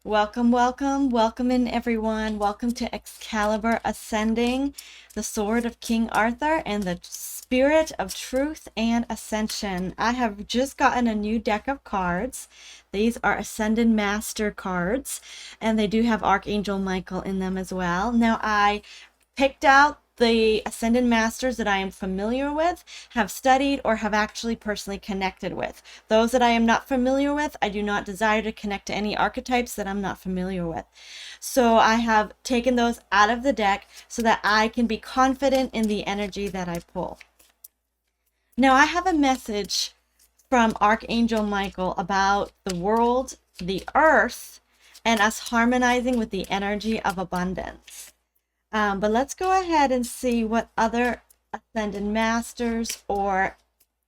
Welcome, welcome, welcome in everyone. Welcome to Excalibur Ascending, the Sword of King Arthur and the Spirit of Truth and Ascension. I have just gotten a new deck of cards. These are Ascended Master cards, and they do have Archangel Michael in them as well. Now, I picked out the Ascended Masters that I am familiar with, have studied, or have actually personally connected with. Those that I am not familiar with, I do not desire to connect to any archetypes that I'm not familiar with. So I have taken those out of the deck so that I can be confident in the energy that I pull. Now I have a message from Archangel Michael about the world, the earth, and us harmonizing with the energy of abundance. But let's go ahead and see what other Ascended Masters or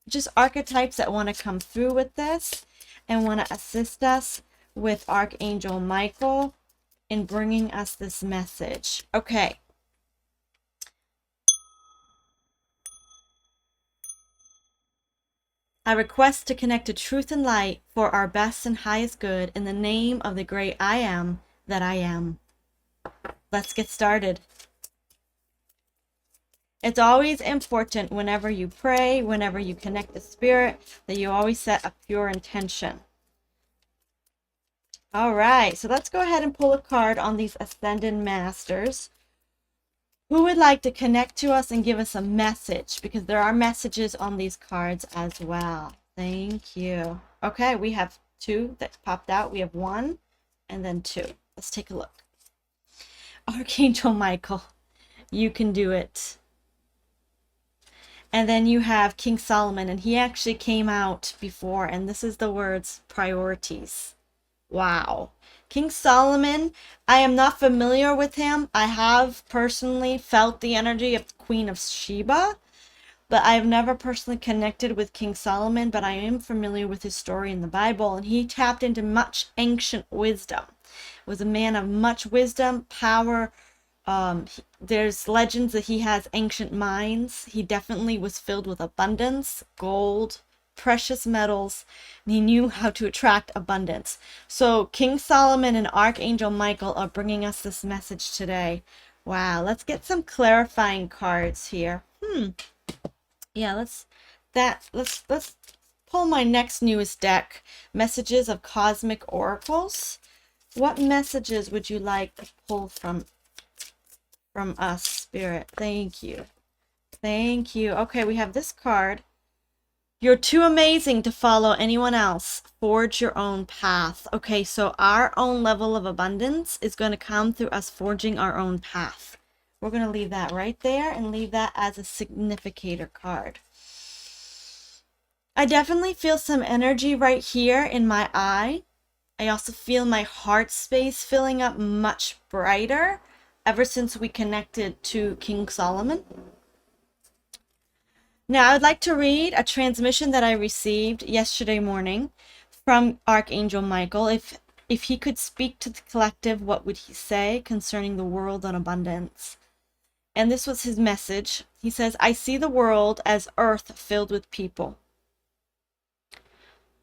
just archetypes that want to come through with this and want to assist us with Archangel Michael in bringing us this message. Okay. I request to connect to truth and light for our best and highest good in the name of the great I am that I am. Let's get started. It's always important whenever you pray, whenever you connect to spirit, that you always set a pure intention. All right, so let's go ahead and pull a card on these Ascended Masters. Who would like to connect to us and give us a message? Because there are messages on these cards as well. Thank you. Okay, we have two that popped out. We have one and then two. Let's take a look. Archangel Michael, you can do it. And then you have King Solomon, and he actually came out before, and this is the words priorities. Wow. King Solomon, I am not familiar with him. I have personally felt the energy of Queen of Sheba, but I have never personally connected with King Solomon, but I am familiar with his story in the Bible, and he tapped into much ancient wisdom. Was a man of much wisdom, power. There's legends that he has ancient mines. He definitely was filled with abundance, gold, precious metals, and he knew how to attract abundance. So King Solomon and Archangel Michael are bringing us this message today. Wow, let's get some clarifying cards here. Yeah, let's pull my next newest deck, Messages of Cosmic Oracles. What messages would you like to pull from us, Spirit? Thank you. Thank you. Okay, we have this card. You're too amazing to follow anyone else. Forge your own path. Okay, so our own level of abundance is going to come through us forging our own path. We're going to leave that right there and leave that as a significator card. I definitely feel some energy right here in my eye. I also feel my heart space filling up much brighter ever since we connected to King Solomon. Now, I'd like to read a transmission that I received yesterday morning from Archangel Michael. If he could speak to the collective, what would he say concerning the world and abundance? And this was his message. He says, I see the world as earth filled with people.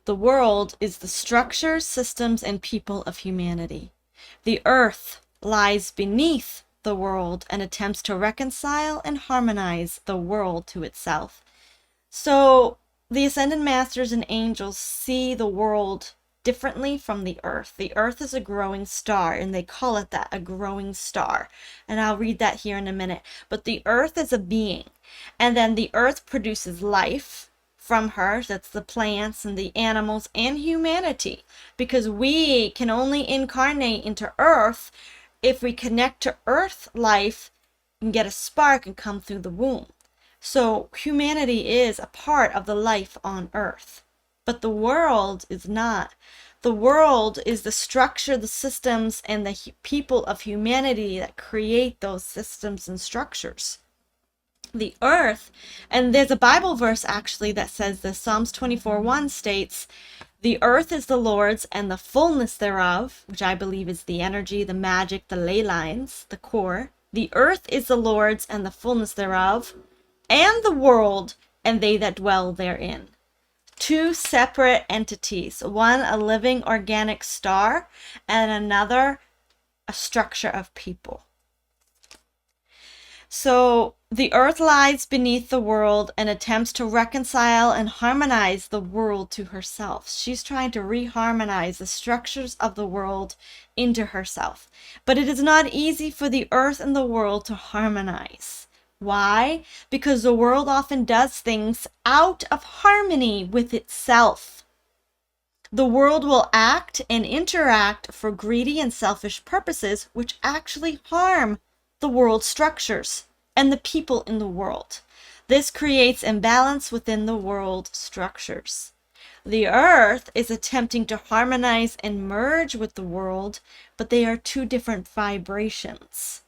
The world is the structures, systems, and people of humanity. The earth lies beneath the world and attempts to reconcile and harmonize the world to itself. So the Ascended Masters and Angels see the world differently from the earth. The earth is a growing star, and they call it that, a growing star. And I'll read that here in a minute. But the earth is a being, and then the earth produces life from her. That's the plants and the animals and humanity, because we can only incarnate into earth if we connect to earth life and get a spark and come through the womb. So humanity is a part of the life on earth, but the world is not. The world is the structure, the systems, and the people of humanity that create those systems and structures. The earth, and there's a Bible verse actually that says this. Psalms 24:1 states, the earth is the Lord's and the fullness thereof, which I believe is the energy, the magic, the ley lines, the core. The earth is the Lord's and the fullness thereof, and the world and they that dwell therein. two separate entities, one a living organic star and another a structure of people. So the earth lies beneath the world and attempts to reconcile and harmonize the world to herself. She's trying to reharmonize the structures of the world into herself. But it is not easy for the earth and the world to harmonize. Why? Because the world often does things out of harmony with itself. The world will act and interact for greedy and selfish purposes, which actually harm the world structures and the people in the world. This creates imbalance within the world structures. The earth is attempting to harmonize and merge with the world, but they are two different vibrations.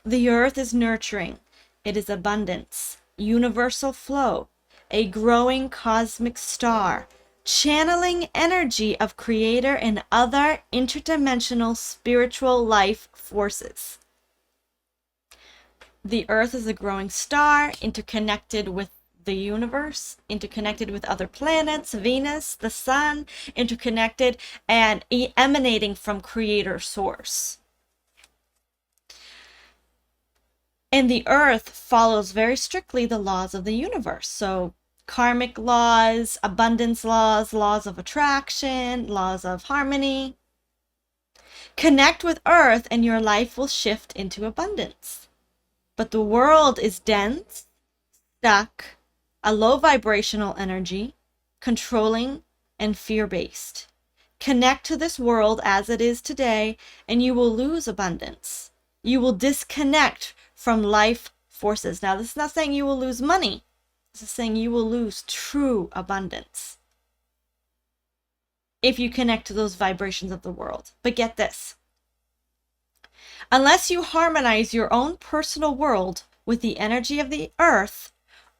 The earth is nurturing. It is abundance, universal flow, a growing cosmic star, channeling energy of creator and other interdimensional spiritual life forces. The earth is a growing star, interconnected with the universe, interconnected with other planets, Venus, the sun, interconnected and emanating from creator source. And the earth follows very strictly the laws of the universe. So karmic laws, abundance laws, laws of attraction, laws of harmony. Connect with earth and your life will shift into abundance. But the world is dense, stuck, a low vibrational energy, controlling, and fear-based. Connect to this world as it is today, and you will lose abundance. You will disconnect from life forces. Now, this is not saying you will lose money. This is saying you will lose true abundance if you connect to those vibrations of the world. But get this. Unless you harmonize your own personal world with the energy of the earth,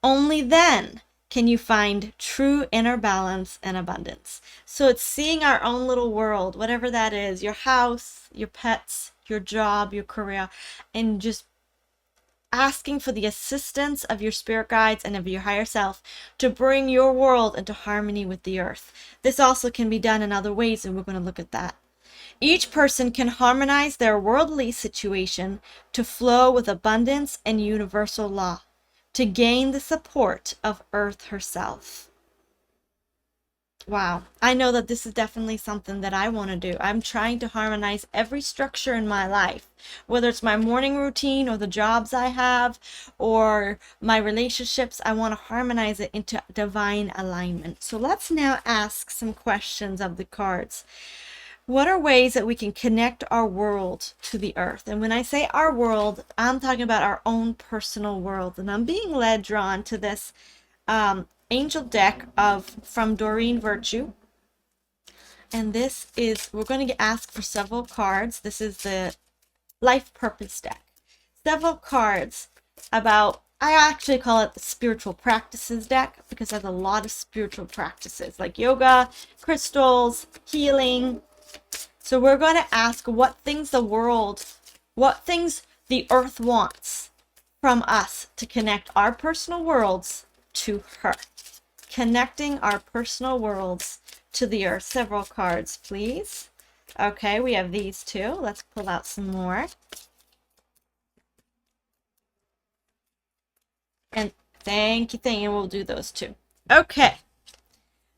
only then can you find true inner balance and abundance. So it's seeing our own little world, whatever that is, your house, your pets, your job, your career, and just asking for the assistance of your spirit guides and of your higher self to bring your world into harmony with the earth. This also can be done in other ways, and we're going to look at that. Each person can harmonize their worldly situation to flow with abundance and universal law, to gain the support of Earth herself. Wow, I know that this is definitely something that I want to do. I'm trying to harmonize every structure in my life, whether it's my morning routine or the jobs I have or my relationships. I want to harmonize it into divine alignment. So let's now ask some questions of the cards. What are ways that we can connect our world to the earth? And when I say our world, I'm talking about our own personal world. And I'm being led, drawn to this angel deck from Doreen Virtue. And this is, we're going to ask for several cards. This is the life purpose deck. Several cards about, I actually call it the spiritual practices deck because there's a lot of spiritual practices like yoga, crystals, healing. So we're going to ask what things the earth wants from us to connect our personal worlds to her. Connecting our personal worlds to the earth. Several cards, please. Okay, we have these two. Let's pull out some more. And thank you, and we'll do those two. Okay.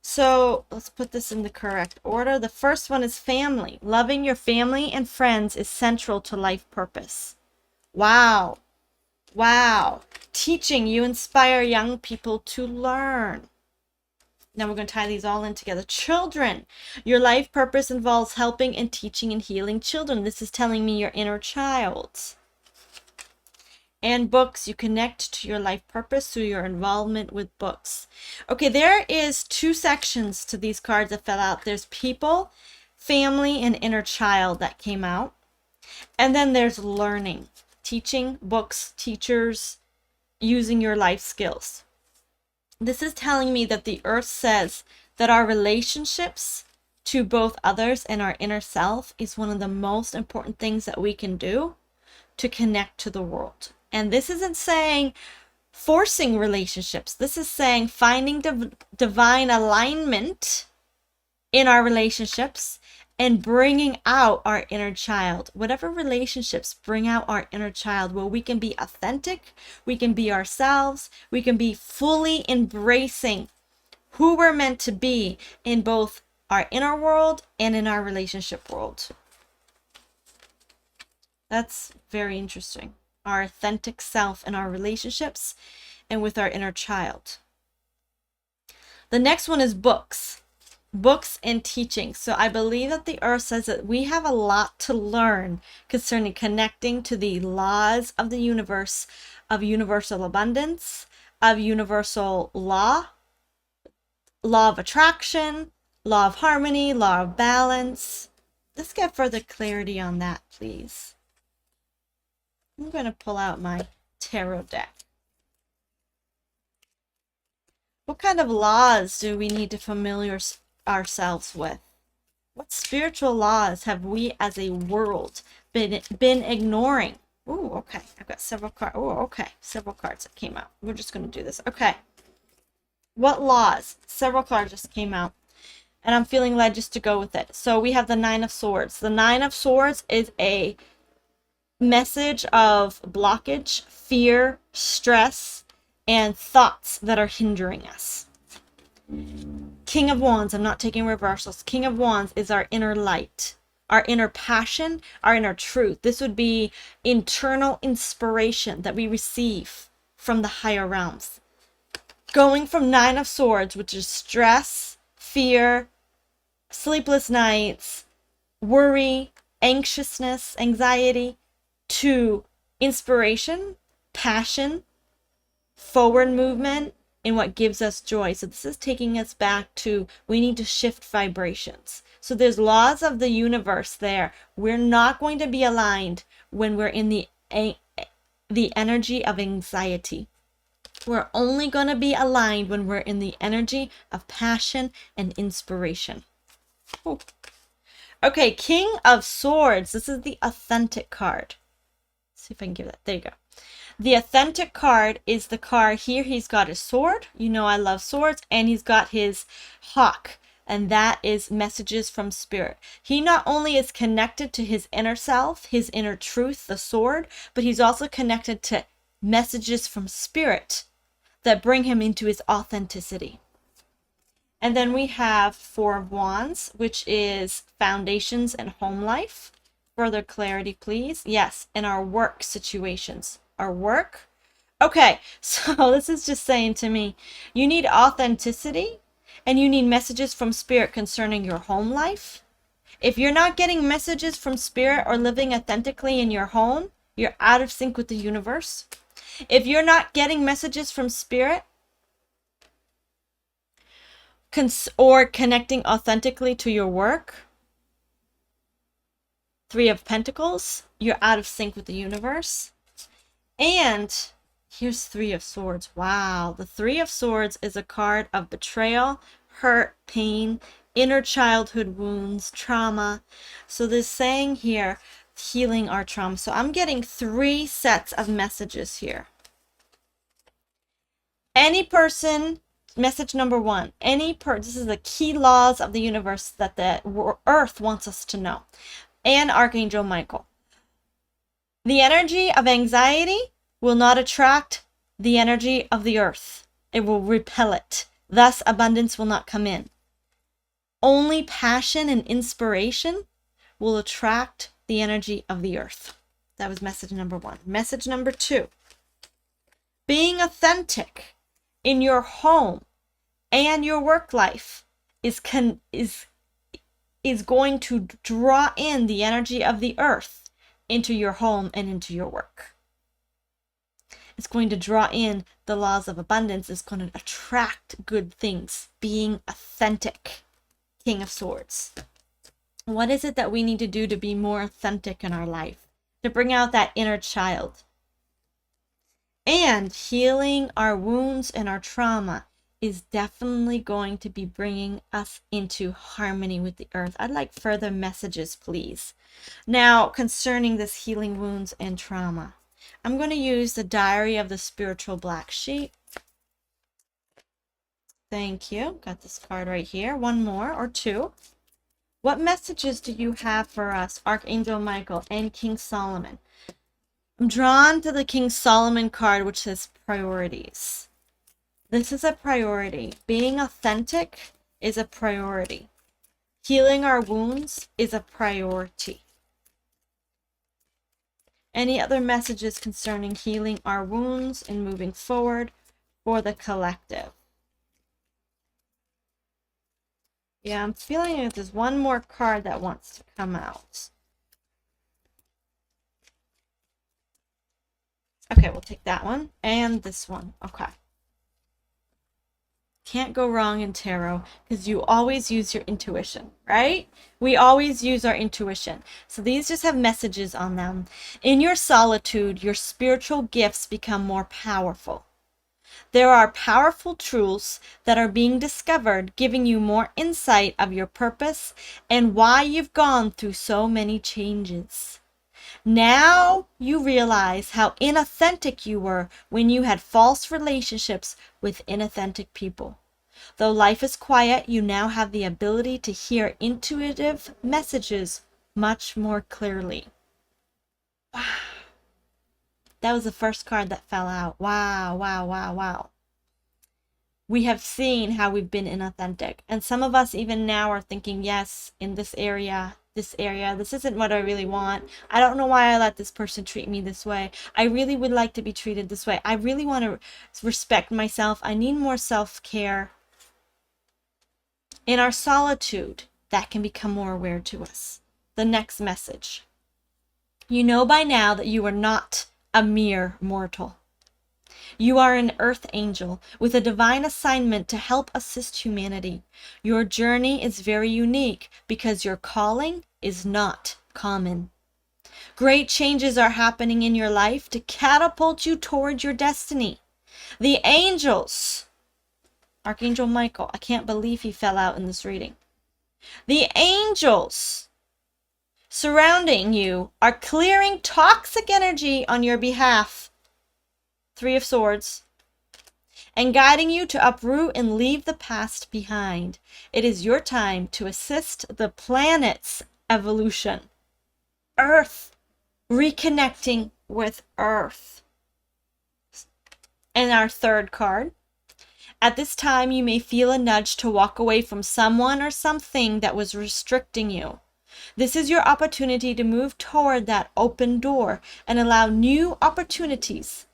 So let's put this in the correct order. The first one is family. Loving your family and friends is central to life purpose. Wow. Wow. Teaching, you inspire young people to learn. Now we're going to tie these all in together. Children, your life purpose involves helping and teaching and healing children. This is telling me your inner child. And books, you connect to your life purpose through your involvement with books. Okay, there is two sections to these cards that fell out. There's people, family, and inner child that came out. And then there's learning, teaching, books, teachers, using your life skills. This is telling me that the earth says that our relationships to both others and our inner self is one of the most important things that we can do to connect to the world. And this isn't saying Forcing relationships. This is saying finding divine alignment in our relationships and bringing out our inner child. Whatever relationships bring out our inner child, where we can be authentic, we can be ourselves, we can be fully embracing who we're meant to be in both our inner world and in our relationship world. That's very interesting. Our authentic self in our relationships and with our inner child. The next one is books. Books and teaching. So I believe that the earth says that we have a lot to learn concerning connecting to the laws of the universe, of universal abundance, of universal law of attraction, law of harmony, law of balance. Let's get further clarity on that, please. I'm going to pull out my tarot deck. What kind of laws do we need to familiar ourselves with? What spiritual laws have we as a world been ignoring? Oh, okay. I've got several cards. Oh, okay. Several cards that came out. We're just going to do this. Okay. What laws? Several cards just came out. And I'm feeling led just to go with it. So we have the Nine of Swords. The Nine of Swords is a message of blockage, fear, stress, and thoughts that are hindering us. King of Wands, I'm not taking reversals. King of Wands is our inner light, our inner passion, our inner truth. This would be internal inspiration that we receive from the higher realms. Going from Nine of Swords, which is stress, fear, sleepless nights, worry, anxiousness, anxiety, to inspiration, passion, forward movement, and what gives us joy. So this is taking us back to, we need to shift vibrations. So there's laws of the universe there. We're not going to be aligned when we're in the energy of anxiety. We're only going to be aligned when we're in the energy of passion and inspiration. Ooh. Okay, King of Swords. This is the authentic card. Let's see if I can give that. There you go. The authentic card is the card here. He's got his sword. You know I love swords. And he's got his hawk. And that is messages from spirit. He not only is connected to his inner self, his inner truth, the sword, but he's also connected to messages from spirit that bring him into his authenticity. And then we have Four of Wands, which is foundations and home life. Further clarity, please. Yes, in our work situations. Our work. Okay, so this is just saying to me, you need authenticity and you need messages from spirit concerning your home life. If you're not getting messages from spirit or living authentically in your home, you're out of sync with the universe. If you're not getting messages from spirit or connecting authentically to your work, Three of Pentacles, you're out of sync with the universe. And here's Three of Swords. Wow. The Three of Swords is a card of betrayal, hurt, pain, inner childhood wounds, trauma. So this saying here, healing our trauma. So I'm getting 3 sets of messages here. Any person, message number 1, this is the key laws of the universe that the earth wants us to know. And Archangel Michael. The energy of anxiety will not attract the energy of the earth. It will repel it. Thus, abundance will not come in. Only passion and inspiration will attract the energy of the earth. That was message number 1. Message number 2. Being authentic in your home and your work life is going to draw in the energy of the earth into your home and into your work. It's going to draw in the laws of abundance. It's going to attract good things. Being authentic. King of Swords. What is it that we need to do to be more authentic in our life? To bring out that inner child. And healing our wounds and our trauma is definitely going to be bringing us into harmony with the earth. I'd like further messages, please. Now, concerning this healing wounds and trauma. I'm going to use the Diary of the Spiritual Black Sheep. Thank you. Got this card right here. One more or two. What messages do you have for us, Archangel Michael and King Solomon? I'm drawn to the King Solomon card, which says priorities. This is a priority. Being authentic is a priority. Healing our wounds is a priority. Any other messages concerning healing our wounds and moving forward for the collective? Yeah, I'm feeling like there's one more card that wants to come out. Okay, we'll take that one and this one. Okay. Can't go wrong in tarot because you always use your intuition, right? We always use our intuition. So these just have messages on them. In your solitude, your spiritual gifts become more powerful. There are powerful truths that are being discovered, giving you more insight of your purpose and why you've gone through so many changes. Now you realize how inauthentic you were when you had false relationships with inauthentic people. Though life is quiet, you now have the ability to hear intuitive messages much more clearly. Wow. That was the first card that fell out. Wow, wow, wow, wow. We have seen how we've been inauthentic. And some of us even now are thinking, yes, in this area, this isn't what I really want. I don't know why I let this person treat me this way. I really would like to be treated this way. I really want to respect myself. I need more self-care. In our solitude, that can become more aware to us. The next message. You know by now that you are not a mere mortal. You are an earth angel with a divine assignment to help assist humanity. Your journey is very unique because your calling is not common. Great changes are happening in your life to catapult you toward your destiny. The angels, Archangel Michael, I can't believe he fell out in this reading. The angels surrounding you are clearing toxic energy on your behalf. Three of Swords. And guiding you to uproot and leave the past behind. It is your time to assist the planet's evolution. Earth. Reconnecting with Earth. And our third card. At this time, you may feel a nudge to walk away from someone or something that was restricting you. This is your opportunity to move toward that open door and allow new opportunities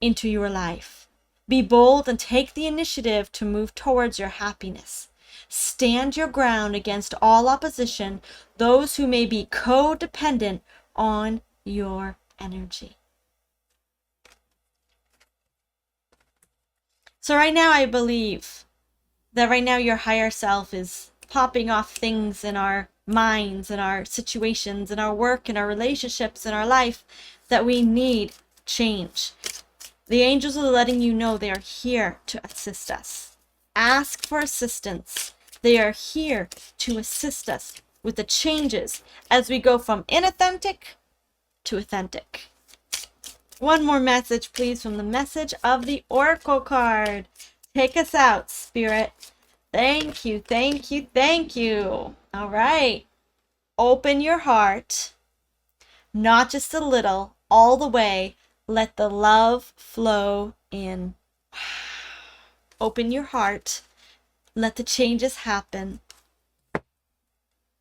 into your life. Be bold and take the initiative to move towards your happiness. Stand your ground against all opposition, those who may be codependent on your energy. So right now I believe that right now your higher self is popping off things in our minds, in our situations, in our work, in our relationships, in our life that we need change. The angels are letting you know they are here to assist us. Ask for assistance. They are here to assist us with the changes as we go from inauthentic to authentic. One more message, please, from the message of the Oracle card. Take us out, Spirit. Thank you, thank you, thank you. All right. Open your heart, not just a little, all the way. Let the love flow in. Open your heart. Let the changes happen.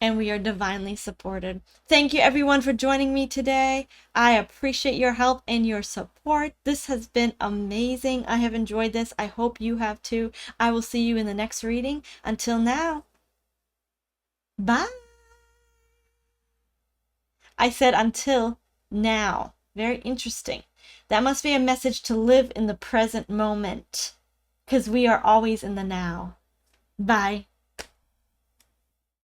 And we are divinely supported. Thank you everyone for joining me today. I appreciate your help and your support. This has been amazing. I have enjoyed this. I hope you have too. I will see you in the next reading. Until now, bye. I said until now. Very interesting. That must be a message to live in the present moment, because we are always in the now. Bye.